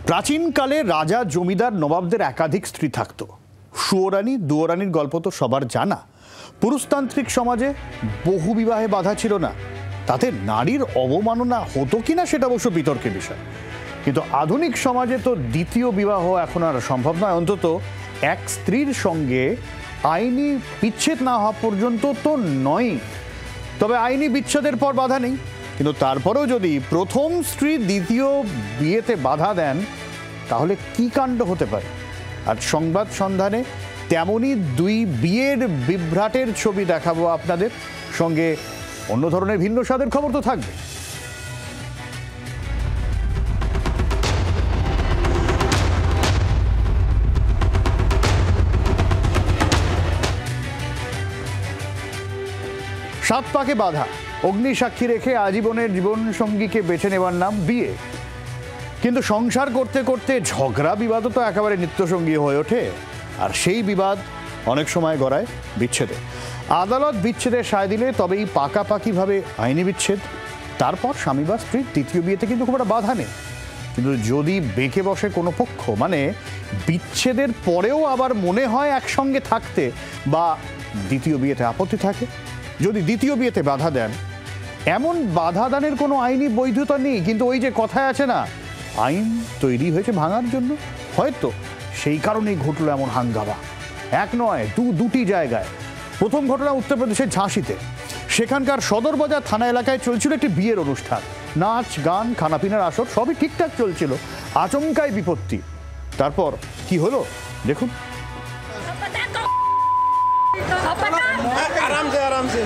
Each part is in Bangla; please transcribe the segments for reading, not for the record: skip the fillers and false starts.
প্রাচীনকালে রাজা জমিদার নবাবদের একাধিক স্ত্রী থাকত। সুয়োরানী দুয়োরানীর গল্প তো সবার জানা। পুরুষতান্ত্রিক সমাজে বহু বিবাহে বাধা ছিল না, তাতে নারীর অবমাননা হতো কিনা সেটা অবশ্য বিতর্কের বিষয়। কিন্তু আধুনিক সমাজে তো দ্বিতীয় বিবাহ এখন আর সম্ভব নয়, অন্তত এক স্ত্রীর সঙ্গে আইনি বিচ্ছেদ না হওয়া পর্যন্ত তো নয়। তবে আইনি বিচ্ছেদের পর বাধা নেই, কিন্তু তারপরেও যদি প্রথম স্ত্রী দ্বিতীয় বিয়েতে বাধা দেন তাহলে কি কাণ্ড হতে পারে। আর সংবাদ সন্ধানে তেমনই দুই বিয়ের বিভ্রাটের ছবি দেখাবো আপনাদের, সঙ্গে অন্য ধরনের ভিন্ন স্বাদের খবর তো থাকবে। সাত পাকে বাধা, অগ্নি সাক্ষী রেখে আজীবনের জীবনসঙ্গীকে বেছে নেওয়ার নাম বিয়ে। কিন্তু সংসার করতে করতে ঝগড়া বিবাদও তো একেবারে নিত্যসঙ্গী হয়ে ওঠে, আর সেই বিবাদ অনেক সময় গড়ায় বিচ্ছেদে। আদালত বিচ্ছেদের সায় দিলে তবেই পাকাপাকিভাবে আইনি বিচ্ছেদ। তারপর স্বামী বা স্ত্রীর দ্বিতীয় বিয়েতে কিন্তু খুব একটা বাধা নেই। কিন্তু যদি বেঁকে বসে কোনো পক্ষ, মানে বিচ্ছেদের পরেও আবার মনে হয় একসঙ্গে থাকতে, বা দ্বিতীয় বিয়েতে আপত্তি থাকে, যদি দ্বিতীয় বিয়েতে বাধা দেন, এমন বাধা দানের কোনো আইনি বৈধতা নেই। কিন্তু ওই যে কথায় আছে না, আইন তৈরি হয়েছে ভাঙার জন্য, হয়তো সেই কারণেই ঘটলো এমন হাঙ্গামা। এক নয়, দুটি জায়গায়। প্রথম ঘটনা উত্তরপ্রদেশের ঝাঁসিতে। সেখানকার সদরবাজার থানা এলাকায় চলছিল একটি বিয়ের অনুষ্ঠান। নাচ গান খানাপিনার আসর সবই ঠিকঠাক চলছিল। আচমকাই বিপত্তি। তারপর কি হলো দেখুন। आराम से आराम से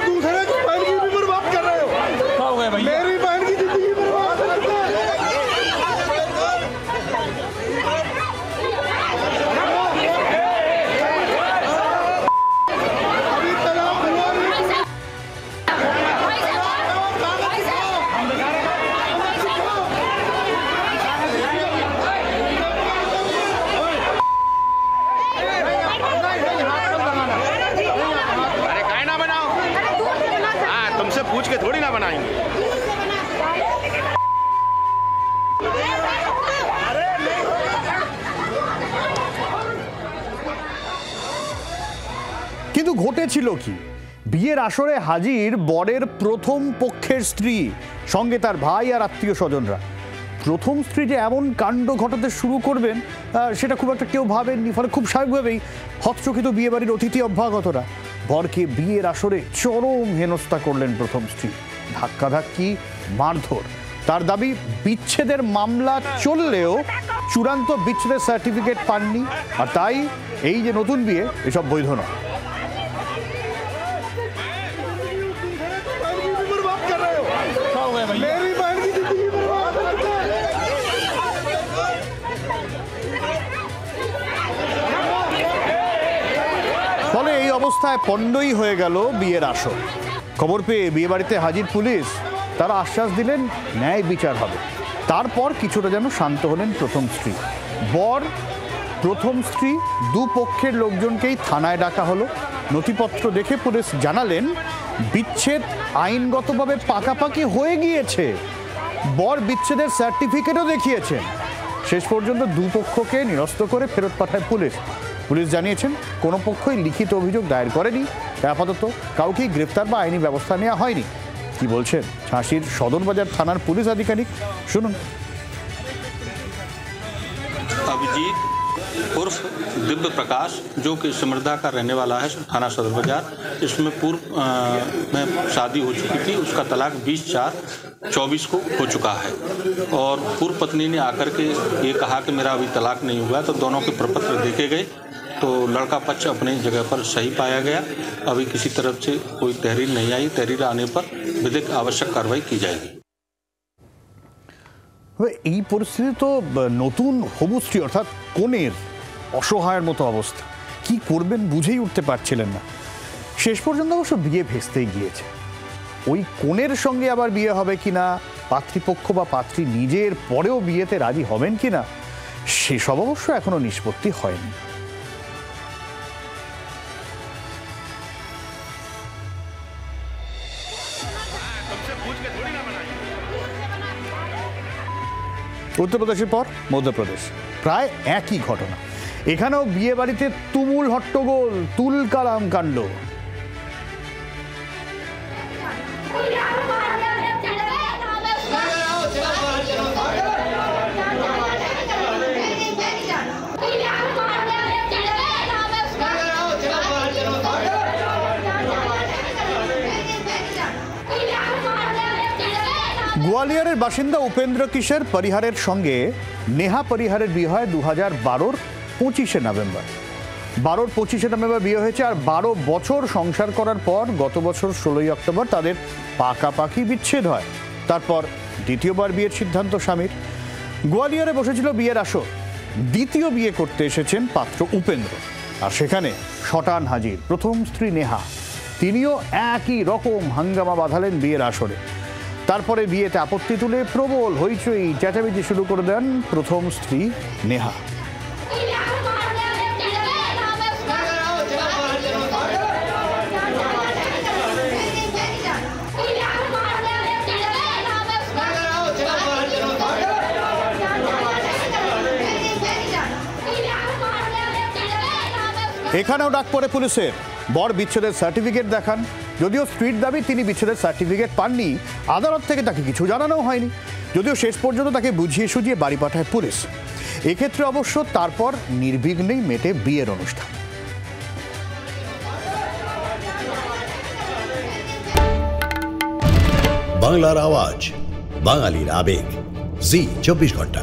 दूसरे की बहन की भी बर्बाद कर रहे हो। क्या हो गया भाई? मेरी बहन की जिंदगी बर्बाद कर रहे पूछ के थोड़ी ना बनाएंगे। কিন্তু ঘটেছিল কি? বিয়ের আসরে হাজির বরের প্রথম পক্ষের স্ত্রী, সঙ্গে তার ভাই আর আত্মীয় স্বজনরা। প্রথম স্ত্রী যে এমন কাণ্ড ঘটাতে শুরু করবেন সেটা খুব একটা কেউ ভাবেননি। ফলে খুব স্বাভাবিকভাবেই হতচকিত বিয়ে বাড়ির অতিথি অভ্যাগতরা বরকে বিয়ের আসরে চরম হেনস্থা করলেন প্রথম স্ত্রী। ধাক্কাধাক্কি, মারধর। তার দাবি বিচ্ছেদের মামলা চললেও চূড়ান্ত বিচ্ছেদের সার্টিফিকেট পাননি, আর তাই এই যে নতুন বিয়ে এসব বৈধ নয়। ফলে এই অবস্থায় পণ্ডই হয়ে গেল বিয়ের আসর। খবর পেয়ে বিয়ে বাড়িতে হাজির পুলিশ, তারা আশ্বাস দিলেন ন্যায় বিচার হবে। তারপর কিছুটা যেন শান্ত হলেন প্রথম স্ত্রী। বর, প্রথম স্ত্রী, দুপক্ষের লোকজনকেই থানায় ডাকা হলো। নথিপত্র দেখে পুলিশ জানালেন বিচ্ছেদ আইনগতভাবে পাকাপাকি হয়ে গিয়েছে। বর বিচ্ছেদের সার্টিফিকেটও দেখিয়েছেন। শেষ পর্যন্ত দুপক্ষকে নিরস্ত করে ফেরত পাঠায় পুলিশ। পুলিশ জানিয়েছেন কোনো পক্ষই লিখিত অভিযোগ দায়ের করেনি। আপাতত কাউকেই গ্রেফতার বা আইনি ব্যবস্থা নেওয়া হয়নি। কি বলছেন ঝাঁসির সদরবাজার থানার পুলিশ আধিকারিক, শুনুন। अभिजीत उर्फ दिव्य प्रकाश, जो कि सिमरदा का रहने वाला है, थाना सदर बाजार। इसमें पूर्व में शादी हो चुकी थी। उसका तलाक 20/4/24 को हो चुका है। और पूर्व पत्नी ने आकर के ये कहा कि मेरा अभी तलाक नहीं हुआ। तो दोनों के प्रपत्र देखे गए तो लड़का पक्ष अपनी जगह पर सही पाया गया। अभी किसी तरफ से कोई तहरीर नहीं आई। तहरीर आने पर विधिक आवश्यक कार्रवाई की जाएगी। এই পরিস্থিতি তো নতুন হবুশ্রী অর্থাৎ কনের অসহায়ের মতো অবস্থা। কি করবেন বুঝেই উঠতে পারছিলেন না। শেষ পর্যন্ত অবশ্য বিয়ে ভেস্তেই গিয়েছে। ওই কনের সঙ্গে আবার বিয়ে হবে কিনা, পাত্রীপক্ষ বা পাত্রী নিজের পরেও বিয়েতে রাজি হবেন কিনা, সেসব অবশ্য এখনো নিষ্পত্তি হয়নি। উত্তরপ্রদেশের পর মধ্যপ্রদেশ, প্রায় একই ঘটনা। এখানেও বিয়ে বাড়িতে তুমুল হট্টগোল, তুলকালাম কাণ্ড। গোয়ালিয়রের বাসিন্দা উপেন্দ্র কিশোর পরিহারের সঙ্গে নেহা পরিহারের বিয়ে হয় 2012-র 25শে নভেম্বর। 25শে নভেম্বর বিয়ে হয়েছে, আর 12 বছর সংসার করার পর গত বছর 16ই অক্টোবর তাদের পাকাপাকি বিচ্ছেদ হয়। তারপর দ্বিতীয়বার বিয়ের সিদ্ধান্ত স্বামীর। গোয়ালিয়রে বসেছিল বিয়ের আসর। দ্বিতীয় বিয়ে করতে এসেছেন পাত্র উপেন্দ্র, আর সেখানে শটান হাজির প্রথম স্ত্রী নেহা। তিনিও একই রকম হাঙ্গামা বাঁধালেন বিয়ের আসরে। তারপরে বিয়েতে আপত্তি তুলে প্রবল হইচই চেঁচামেচি শুরু করে দেন প্রথম স্ত্রী নেহা। এখানেও ডাক পড়ে পুলিশের। বর বিচ্ছেদের সার্টিফিকেট দেখান। যদিও স্ত্রীর দাবি তিনি বিচ্ছেদের সার্টিফিকেট পাননি, আদালত থেকে তাকে কিছু জানানো হয়নি। যদিও শেষ পর্যন্ত তাকে বুঝিয়ে সুঝিয়ে বাড়ি পাঠায় পুলিশ। এক্ষেত্রে অবশ্য তারপর নির্বিঘ্নেই মেটে বিয়ের অনুষ্ঠান। বাংলার আওয়াজ, বাঙালির আবেগ, জি 24 ঘন্টা।